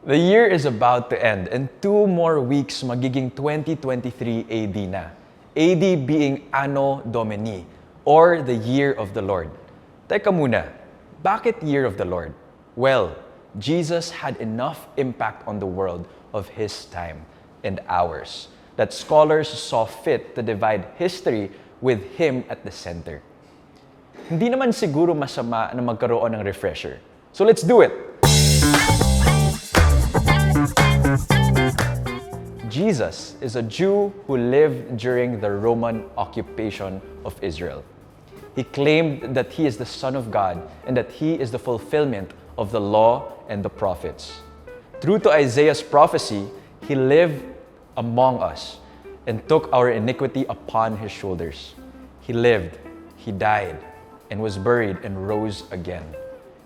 The year is about to end and 2 more weeks magiging 2023 AD na. AD being Anno Domini or the Year of the Lord. Teka muna, bakit Year of the Lord? Well, Jesus had enough impact on the world of His time and ours that scholars saw fit to divide history with Him at the center. Hindi naman siguro masama na magkaroon ng refresher. So let's do it! Jesus is a Jew who lived during the Roman occupation of Israel. He claimed that he is the Son of God and that he is the fulfillment of the law and the prophets. True to Isaiah's prophecy, he lived among us and took our iniquity upon his shoulders. He lived, he died, and was buried and rose again.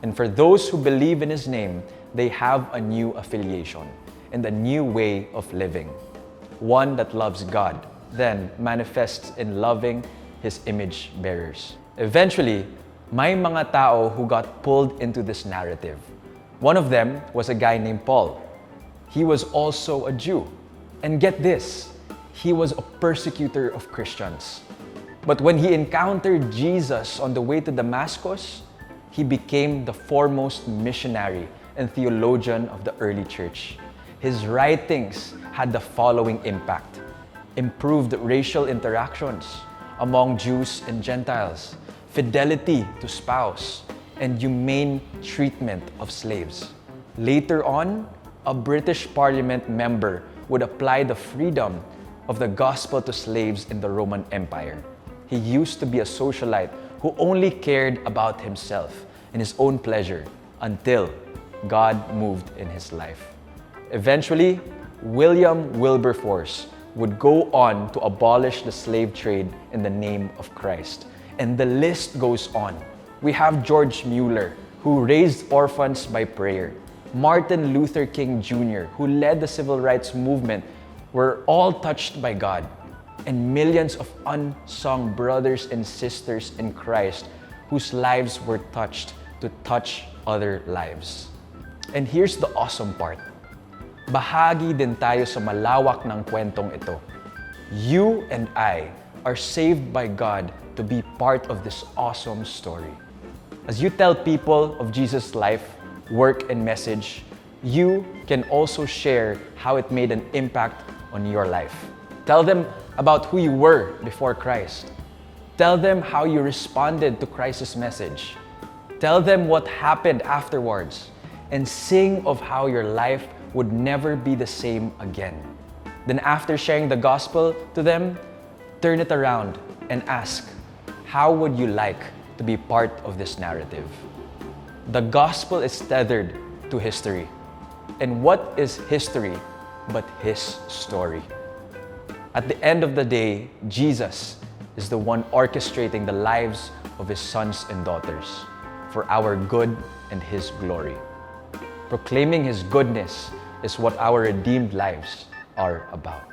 And for those who believe in his name, they have a new affiliation and a new way of living. One that loves God, then manifests in loving his image bearers. Eventually, may mga tao who got pulled into this narrative. One of them was a guy named Paul. He was also a Jew. And get this, he was a persecutor of Christians. But when he encountered Jesus on the way to Damascus, he became the foremost missionary and theologian of the early church. His writings had the following impact: improved racial interactions among Jews and Gentiles, fidelity to spouse, and humane treatment of slaves. Later on, a British Parliament member would apply the freedom of the gospel to slaves in the Roman Empire. He used to be a socialite who only cared about himself and his own pleasure until God moved in his life. Eventually, William Wilberforce would go on to abolish the slave trade in the name of Christ. And the list goes on. We have George Mueller, who raised orphans by prayer. Martin Luther King Jr., who led the civil rights movement, were all touched by God. And millions of unsung brothers and sisters in Christ whose lives were touched to touch other lives. And here's the awesome part. Bahagi din tayo sa malawak ng kwentong ito. You and I are saved by God to be part of this awesome story. As you tell people of Jesus' life, work, and message, you can also share how it made an impact on your life. Tell them about who you were before Christ. Tell them how you responded to Christ's message. Tell them what happened afterwards. And sing of how your life would never be the same again. Then after sharing the gospel to them, turn it around and ask, how would you like to be part of this narrative? The gospel is tethered to history. And what is history but his story? At the end of the day, Jesus is the one orchestrating the lives of his sons and daughters for our good and his glory. Proclaiming his goodness is what our redeemed lives are about.